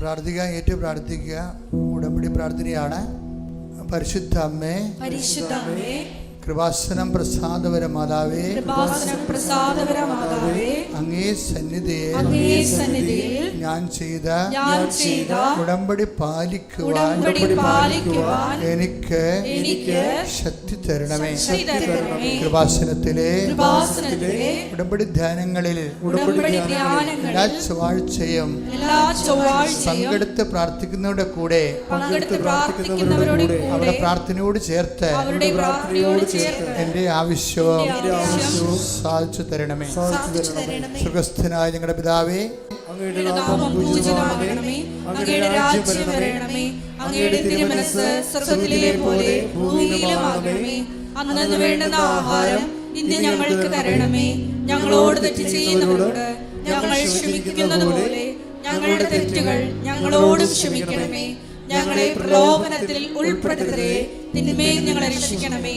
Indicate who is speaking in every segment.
Speaker 1: പ്രാർത്ഥിക്കുക, ഏറ്റു പ്രാർത്ഥിക്കുക. ഉടമ്പടി പ്രാർത്ഥനയാണ്. പരിശുദ്ധ അമ്മേ, കൃപാസനം പ്രസാദപര മാതാവേ, അങ്ങേ സന്നിധിയിൽ ഞാൻ ചെയ്ത ഉടമ്പടി പാലിക്കുവാൻ എനിക്ക് ശക്തി തരണമേ. കൃപാസനത്തിലെ ഉടമ്പടി ധ്യാനങ്ങളിൽ എല്ലാ ചൊവ്വാഴ്ചയും പങ്കെടുത്ത് പ്രാർത്ഥിക്കുന്നവരുടെ കൂടെ അവരുടെ പ്രാർത്ഥനയോട് ചേർത്ത് എന്റെ ആവശ്യവും സാധിച്ചു തരണമേ. സുഖസ്ഥനായ ഞങ്ങളുടെ പിതാവേ,
Speaker 2: അങ്ങയുടെ നാമം പൂജിതമാകണമേ. അങ്ങയുടെ രാജ്യം വരണമേ. അങ്ങയുടെ തിരുമനസ്സ് സ്വർഗ്ഗത്തിലെ പോലെ ഭൂമിയിലുമാകണമേ. അന്നന്ന് വേണ്ടുന്ന ആഹാരം ഇന്ന് ഞങ്ങൾക്ക് തരണമേ. ഞങ്ങളോട് തെറ്റ് ചെയ്യുന്നവരോട് ഞങ്ങൾ ക്ഷമിക്കുന്നത് പോലെ ഞങ്ങളുടെ തെറ്റുകൾ ഞങ്ങളോടും ക്ഷമിക്കണമേ. ഞങ്ങളെ പ്രലോഭനത്തിൽ ഉൾപ്പെടുത്തരുതേ, തിന്മയിൽ ഞങ്ങളെ രക്ഷിക്കണമേ.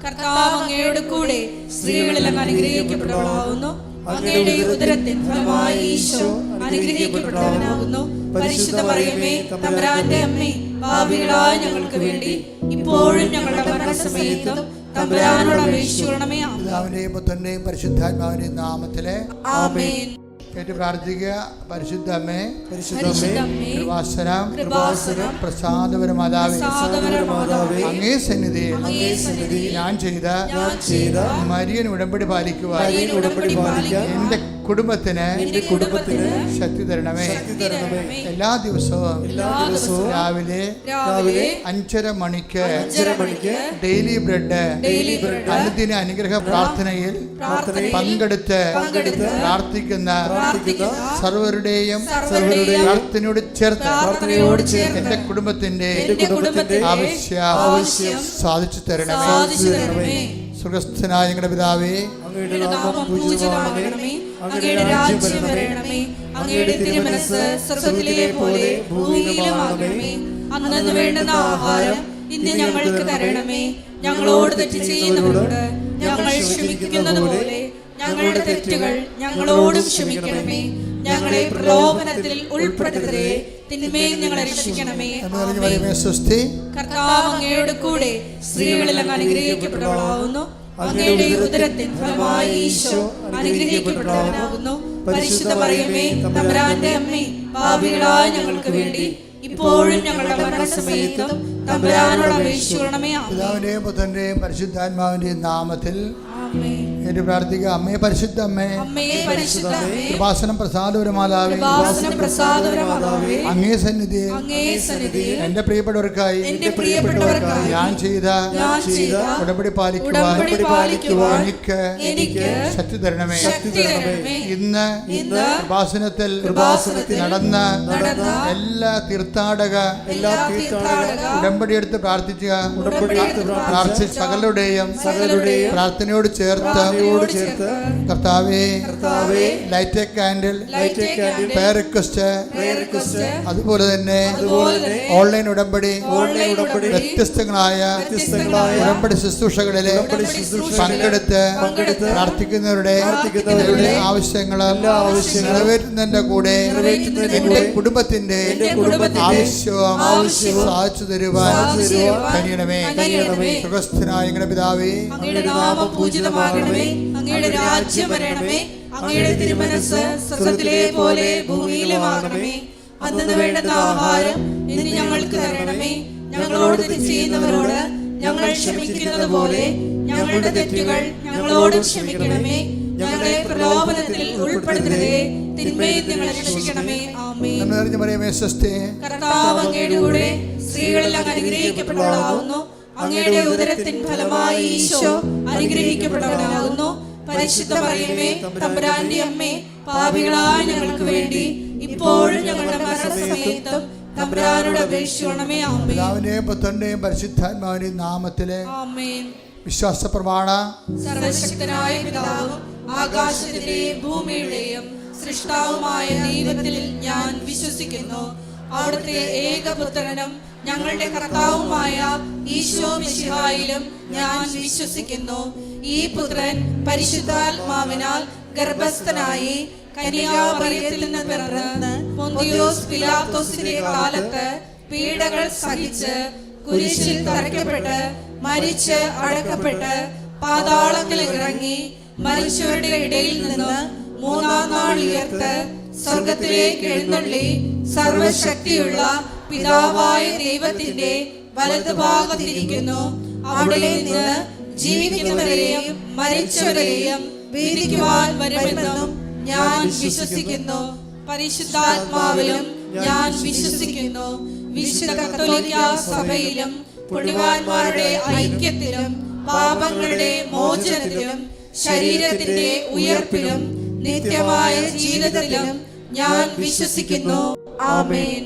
Speaker 2: കർത്താവ് അങ്ങയുടെ കൂടെ സ്ത്രീകളിൽ അങ്ങ് അനുഗ്രഹിക്കപ്പെട്ടവളാകുന്നു. അങ്ങയുടെ ഉദരത്തിൻ ഫലമായി ഈശോ അനുഗ്രഹിക്കപ്പെട്ടവനാകുന്നു. പരിശുദ്ധ മറിയമേ, തമ്പുരാന്റെ അമ്മേ, പാപികളായ ഞങ്ങൾക്ക് വേണ്ടി ഇപ്പോഴും ഞങ്ങളുടെ മരണസമയത്തും തമ്പുരാനോട് അപേക്ഷിക്കണമേ.
Speaker 1: പിതാവിന്റെയും പുത്രന്റെയും പരിശുദ്ധാത്മാവിന്റെയും നാമത്തിലെ ആമേൻ. കേട്ട് പ്രാർത്ഥിക്കുക. പരിശുദ്ധ അമ്മേ, കൃപാസനം പ്രസാദപര മാതാവേ, അങ്ങേ സന്നിധിയിൽ ഞാൻ ചെയ്ത മരിയൻ ഉടമ്പടി പാലിക്കുവാൻ എന്റെ കുടുംബത്തിന് ശക്തി തരണമേ. എല്ലാ ദിവസവും രാവിലെ 5:30 മണിക്ക് ഡെയിലി ബ്രെഡ് അനുദിന അനുഗ്രഹ പ്രാർത്ഥനയിൽ പങ്കെടുത്ത് പ്രാർത്ഥിക്കുന്ന സർവരുടെയും പ്രാർത്ഥനയോട് ചേർത്ത് എന്റെ കുടുംബത്തിന്റെ ആവശ്യം സാധിച്ചു തരണമേ. സുഖസ്ഥനായ ഞങ്ങളുടെ പിതാവേ,
Speaker 2: അങ്ങയുടെ നാമം പൂജിതമാകണമേ. അങ്ങയുടെ രാജ്യം വരണമേ. അങ്ങയുടെ തിരുമനസ്സ് സ്വർഗ്ഗത്തിലെ പോലെ ഭൂമിയിലുമാകണമേ. അന്നന്ന് വേണ്ടുന്ന ആഹാരം ഇന്ന് ഞങ്ങൾക്ക് തരണമേ. ഞങ്ങളോട് തെറ്റ് ചെയ്യുന്നവരോട് ഞങ്ങൾ ക്ഷമിക്കുന്നത് പോലെ ഞങ്ങളുടെ തെറ്റുകൾ ഞങ്ങളോടും ക്ഷമിക്കണമേ. ഞങ്ങളെ പ്രലോഭനത്തിൽ ഉൾപ്പെടുത്തരുതേ, തിന്മയിൽ ഞങ്ങളെ രക്ഷിക്കണമേ. കർത്താവ് അങ്ങയുടെ കൂടെ സ്ത്രീകളിൽ അങ്ങ് അനുഗ്രഹിക്കപ്പെട്ടവളാകുന്നു. അങ്ങയുടെ ഉദരത്തിൻ ഫലമായി ഈശോ അനുഗ്രഹിക്കപ്പെട്ടവനാകുന്നു. പരിശുദ്ധ മറിയമേ, തമ്പുരാന്റെ അമ്മേ, പാപികളായ ഞങ്ങൾക്ക് വേണ്ടി ഇപ്പോഴും ഞങ്ങളുടെ മരണസമയത്തും തമ്പുരാനോട് അപേക്ഷിക്കണമേ.
Speaker 1: പിതാവിന്റെയും പുത്രന്റെയും പരിശുദ്ധാത്മാവിന്റെയും നാമത്തിൽ എന്റെ പ്രാർത്ഥിക്കുക. അമ്മേ, പരിശുദ്ധ അമ്മേ, കൃപാസനം പ്രസാദപര മാതാവേ, അങ്ങേ സന്നിധിയിൽ എന്റെ പ്രിയപ്പെട്ടവർക്കായി ഞാൻ ചെയ്ത ഉടമ്പടി പാലിക്കുവാൻ എനിക്ക് ശക്തി തരണമേ. ഇന്ന് കൃപാസനത്തിൽ നടന്ന എല്ലാ തീർത്ഥാടക ഉടമ്പടി എടുത്ത് പ്രാർത്ഥിച്ച സകലരുടെയും പ്രാർത്ഥനയോട് ചേർത്ത് കർത്താവേ, light a candle prayer request, അതുപോലെ തന്നെ ഓൺലൈൻ ഉടമ്പടി വ്യത്യസ്തങ്ങളായ ഉടമ്പടി ശുശ്രൂഷകളിലെ പങ്കെടുത്ത് പ്രാർത്ഥിക്കുന്നവരുടെ ആവശ്യങ്ങൾ നിറവേറ്റുന്നതിന്റെ കൂടെ എന്റെ കുടുംബത്തിന്റെ ആവശ്യവും സാധിച്ചു തരുവാൻ കഴിയണമേ. സുഖസ്ഥനായ ഞങ്ങളുടെ പിതാവേ,
Speaker 2: അങ്ങയുടെ നാമം പൂജിതമാകണമേ. അങ്ങയുടെ രാജ്യം വരണമേ. അങ്ങയുടെ തിരുമനസ്സ് സ്വർഗ്ഗത്തിലെ പോലെ ഭൂമിയിലുമാകണമേ. അന്നന്ന് വേണ്ടുന്ന ആഹാരം ഇന്ന് ഞങ്ങൾക്ക് തരണമേ. ഞങ്ങളോട് തെറ്റ് ചെയ്യുന്നവരോട് ഞങ്ങൾ ക്ഷമിക്കുന്നത് പോലെ ഞങ്ങളുടെ തെറ്റുകൾ ഞങ്ങളോടും ക്ഷമിക്കണമേ. ഞങ്ങളെ പ്രലോഭനത്തിൽ ഉൾപ്പെടുത്തരുതേ, തിന്മയിൽ ഞങ്ങളെ രക്ഷിക്കണമേ. ആമേൻ. കർത്താവ് അങ്ങയുടെ കൂടെ സ്ത്രീകളിൽ അങ്ങ് അനുഗ്രഹിക്കപ്പെട്ടവളാകുന്നു. അങ്ങയുടെ ഉദരത്തിൻ ഫലമായി ഈശോ അനുഗ്രഹിക്കപ്പെട്ടവനാകുന്നു. പരിശുദ്ധ മറിയമേ, തമ്പുരാന്റെ അമ്മേ, പാപികളായ ഞങ്ങൾക്ക് വേണ്ടി ഇപ്പോഴും ഞങ്ങളുടെ മരണസമയത്തും തമ്പുരാനോട് അപേക്ഷിക്കണമേ. ആമേൻ.
Speaker 1: പിതാവിന്റെയും പുത്രന്റെയും പരിശുദ്ധാത്മാവിന്റെയും നാമത്തിലെ
Speaker 2: ആമേൻ.
Speaker 1: വിശ്വാസ പ്രമാണ.
Speaker 2: സർവശക്തനായ പിതാവും ആകാശത്തിന്റെയും ഭൂമിയുടെയും സൃഷ്ടാവുമായ ദൈവത്തിൽ ഞാൻ വിശ്വസിക്കുന്നു. അവിടുത്തെ ഏകപുത്രനും ഞങ്ങളുടെ കർത്താവുമായ ഈശോ മിശിഹായിലും ഞാൻ വിശ്വസിക്കുന്നു. ഈ പുത്രൻ പരിശുദ്ധാത്മാവിനാൽ ഗർഭസ്ഥനായി കന്യാമറിയത്തിൽ നിന്ന് പിറന്ന് പൊന്തിയോസ് പിലാത്തോസിന്റെ കാലത്ത് പീഡകൾ സഹിച്ച് കുരിശിൽ തറയ്ക്കപ്പെട്ട് മരിച്ച് അടക്കപ്പെട്ട് പാതാളങ്ങളിൽ ഇറങ്ങി മരിച്ചവരുടെ ഇടയിൽ നിന്ന് മൂന്നാം നാൾ ഉയർത്ത് സ്വർഗത്തിലേക്ക് എഴുന്നള്ളി സർവശക്തിയുള്ള പിതാവായ ദൈവത്തിന്റെ വലതുഭാഗത്തിരിക്കുന്നു. അവിടെ നിന്ന് ജീവിക്കുന്നവരെയും മരിച്ചവരെയും വിധിക്കുവാൻ വരുമെന്നും ഞാൻ വിശ്വസിക്കുന്നു. പരിശുദ്ധാത്മാവിലും ഞാൻ വിശ്വസിക്കുന്നു. വിശുദ്ധ കത്തോലിക്ക സഭയിലും പുണ്യവാന്മാരുടെ ഐക്യത്തിലും പാപങ്ങളുടെ മോചനത്തിലും ശരീരത്തിന്റെ ഉയർപ്പിലും നിത്യമായ ജീവിതത്തിലും ഞാൻ വിശ്വസിക്കുന്നു. ആമേൻ.